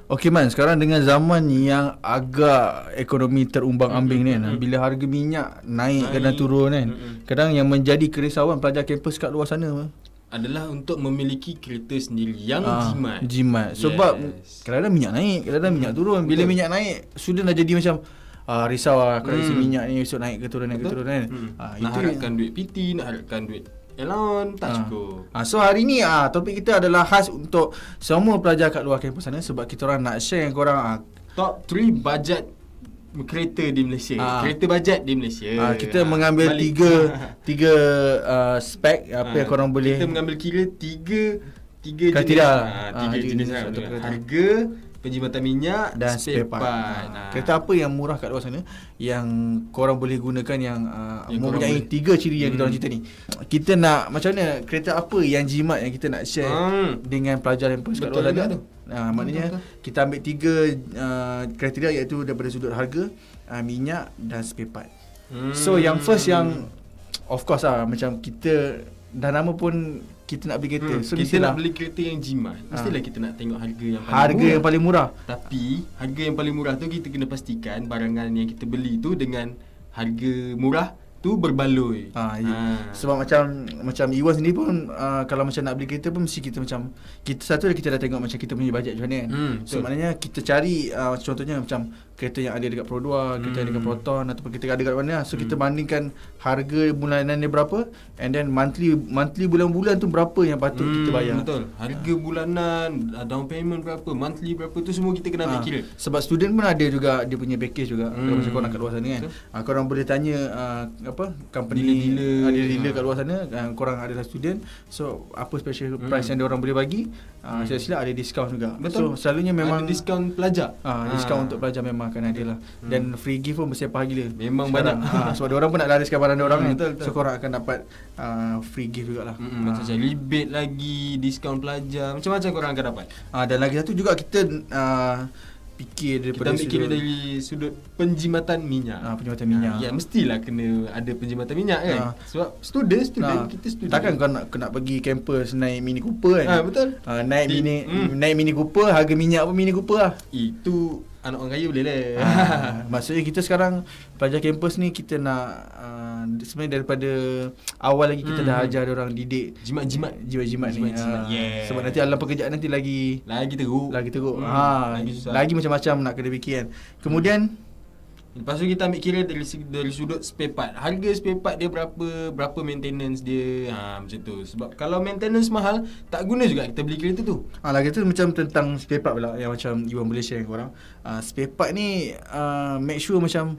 Okey Man, sekarang dengan zaman yang agak ekonomi terumbang-ambing ni kan, bila harga minyak naik kadang turun kan, kadang yang menjadi kerisauan pelajar kampus kat luar sana adalah untuk memiliki kereta sendiri yang jimat. Sebab kadang-kadang minyak naik, kadang-kadang minyak turun. Bila minyak naik, sudah dah jadi macam risau aku nak isi minyak ni esok naik ke turun kan. Nak harapkan duit PT, nak harapkan duit allowance tak cukup. So hari ni topik kita adalah khas untuk semua pelajar kat luar kampus sana, sebab kita orang nak share dengan korang top 3 bajet kereta di Malaysia. Kereta bajet di Malaysia. Kita mengambil tiga spek apa yang korang boleh. Kita mengambil kira tiga jenis. Tiga jenis harga, penjimatan minyak dan spare part. Kereta apa yang murah kat luar sana yang korang boleh gunakan, yang mempunyai 3 ciri yang kita orang cerita ni. Kita nak macam mana, kereta apa yang jimat yang kita nak share dengan pelajar yang kat luar sana. Maknanya kita ambil 3 kriteria, iaitu daripada sudut harga, minyak dan spare part. So yang first, yang of course macam kita dah nama pun kita nak beli kereta. So kita nak beli kereta yang jimat, mestilah kita nak tengok harga yang paling murah. Tapi harga yang paling murah tu kita kena pastikan barangan yang kita beli tu dengan harga murah tu berbaloi. Sebab macam Iwan sendiri pun kalau macam nak beli kereta pun mesti kita macam, kita satu kita dah tengok macam kita punya bajet macam mana kan. So maknanya kita cari contohnya macam kereta yang ada dekat Pro 2, kereta yang ada dekat Proton, ataupun kita ada dekat mana. So kita bandingkan harga bulanan dia berapa, and then monthly bulan-bulan tu berapa yang patut kita bayar. Betul. Harga bulanan, down payment berapa, monthly berapa, tu semua kita kena ambil kira. Sebab student pun ada juga dia punya package juga. Kalau macam korang kat luar sana kan, korang boleh tanya company dealer kat luar sana, korang adalah student, so apa special price yang dia orang boleh bagi. Sila ada diskaun juga. Betul. So selalunya memang ada diskaun pelajar. Diskaun untuk pelajar memang akan ada lah. Dan free gift pun bersepah gila. Memang sekarang banyak. Sebab diorang pun nak lariskan barang diorang kan. Betul. So korang akan dapat free gift jugalah. Macam rebate lagi, diskaun pelajar, macam-macam korang akan dapat. Dan lagi satu juga kita fikir daripada dari sudut penjimatan minyak. Penjimatan minyak. Ya, mestilah kena ada penjimatan minyak kan. Sebab student kita student. Takkan kau nak pergi kampus naik Mini Cooper kan? Betul. Naik Mini Cooper, harga minyak pun Mini Cooper lah. Itu anak orang kaya boleh lah. Maksudnya kita sekarang pelajar kampus ni, kita nak sebenarnya daripada awal lagi kita dah ajar orang didik jimat ni. Sebab nanti alam pekerjaan nanti lagi teruk. Lagi macam-macam nak kena fikir kan. Kemudian lepas tu kita ambil kira dari sudut spare part. Harga spare part dia berapa maintenance dia, macam tu. Sebab kalau maintenance mahal, tak guna juga kita beli kereta tu. Lagi tu macam tentang spare part pula, yang macam Iwan boleh share dengan korang. Spare part ni make sure macam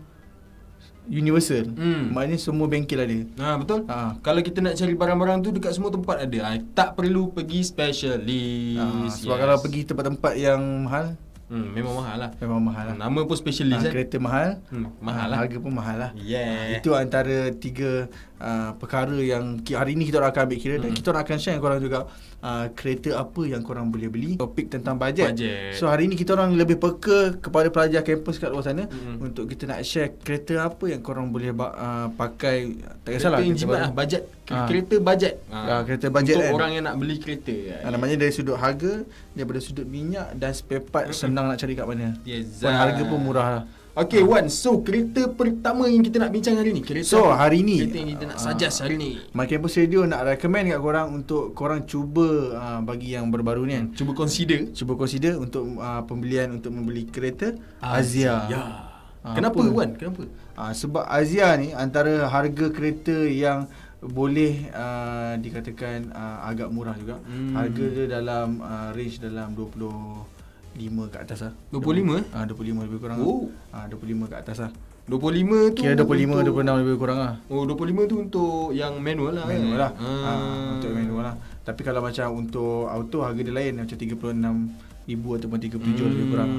universal. Maknanya semua bengkel ada. Betul. Kalau kita nak cari barang-barang tu dekat semua tempat ada. Tak perlu pergi specialist. Sebab kalau pergi tempat-tempat yang mahal, memang mahal lah. Nama pun specialist kereta mahal, mahal lah. Harga pun mahal lah. Itu antara 3 perkara yang hari ni kita orang akan ambil kira. Dan kita orang akan share dengan korang juga kereta apa yang korang boleh beli. Topik tentang bajet. So hari ni kita orang lebih peka kepada pelajar kampus kat luar sana, untuk kita nak share kereta apa yang korang boleh pakai. Tak kisahlah, kereta yang jimat lah, bajet. Kereta bajet. Kereta bajet untuk kan, orang yang nak beli kereta. namanya dari sudut harga, daripada sudut minyak dan spare part, senang nak cari kat mana. Dan harga pun murah lah. Okay Wan, so kereta pertama yang kita nak bincang hari ni, hari ni kereta yang kita nak suggest hari ni, My Campus Radio nak recommend kat korang untuk korang cuba bagi yang berbaru ni kan. Cuba consider untuk pembelian, untuk membeli kereta Azia. Kenapa Wan? Kenapa? Sebab Azia ni antara harga kereta yang boleh dikatakan agak murah juga. Harga dia dalam range dalam 25 ke atas lah. 25? 25 lebih kurang. 25 ke atas lah. 25 tu kira 25, 26 lebih kurang lah. 25 tu untuk yang manual lah. Untuk manual lah. Tapi kalau macam untuk auto, harga dia lain, macam 36,000 ataupun 37 lebih kurang.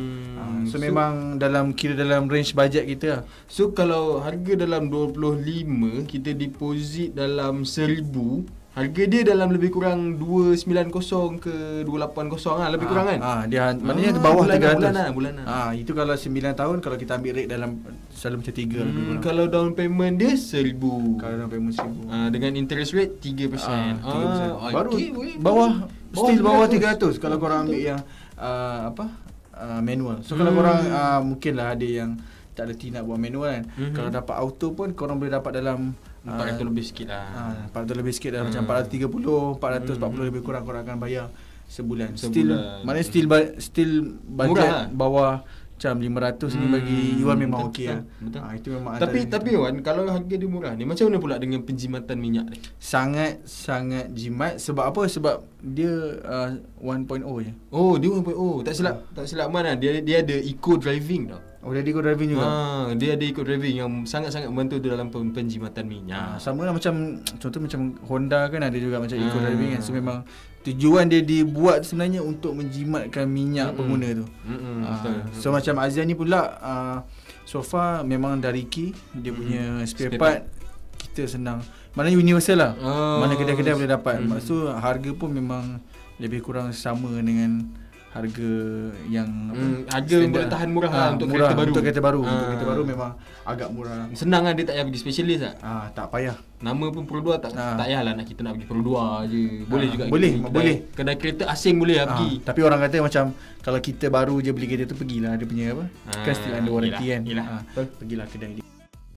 So memang dalam range bajet kita lah. So kalau harga dalam 25, kita deposit dalam 1,000, harga dia dalam lebih kurang 290 ke 280 lah, lebih kurang kan. Dia maknanya bawah 300 bulanan. Itu kalau 9 tahun, kalau kita ambil rate dalam selalu macam 3 lebih kurang. Kalau down payment dia 1,000. Kalau down payment 1,000. Dengan interest rate 3%. 3%. Baru bawah still bawah 300 kalau korang ambil yang manual. So kalau korang mungkinlah ada yang tak reti nak buat manual kan. Kalau dapat auto pun korang boleh dapat dalam 400 lebih sikit lah. 400 lebih sikit dah, macam 430, 440 lebih kurang korang akan bayar sebulan. Still maknanya still budget murah bawah macam 500 ni bagi Iwan memang okey lah. Itu memang tapi Wan, kalau harga dia murah ni, macam mana pula dengan penjimatan minyak ni? Sangat jimat. Sebab apa? Sebab dia 1.0 je. Oh, dia 1.0. Tak silap mana dia ada eco driving tau. Oh, dia ada eco driving juga. Dia ada eco driving yang sangat-sangat membantu dalam penjimatan minyak. Sama lah macam contoh macam Honda kan ada juga macam eco driving kan. So memang tujuan dia dibuat sebenarnya untuk menjimatkan minyak pengguna tu. So macam Azian ni pula so far memang dari Ki dia punya spare part kita senang. Maknanya universal lah. Mana kedai-kedai boleh dapat. So harga pun memang lebih kurang sama dengan harga yang harga boleh tahan murah lah untuk kereta baru. Untuk kereta baru. Untuk kereta baru memang agak murah. Senang lah, dia tak payah pergi specialist lah. Tak payah. Nama pun Pro 2 tak payahlah nak kita nak pergi Pro 2 je. Boleh juga. Boleh. Kedai kereta asing boleh lah pergi. Tapi orang kata macam kalau kita baru je beli kereta tu, pergilah dia punya apa? Kan still under warranty kan. Pergilah kedai dia.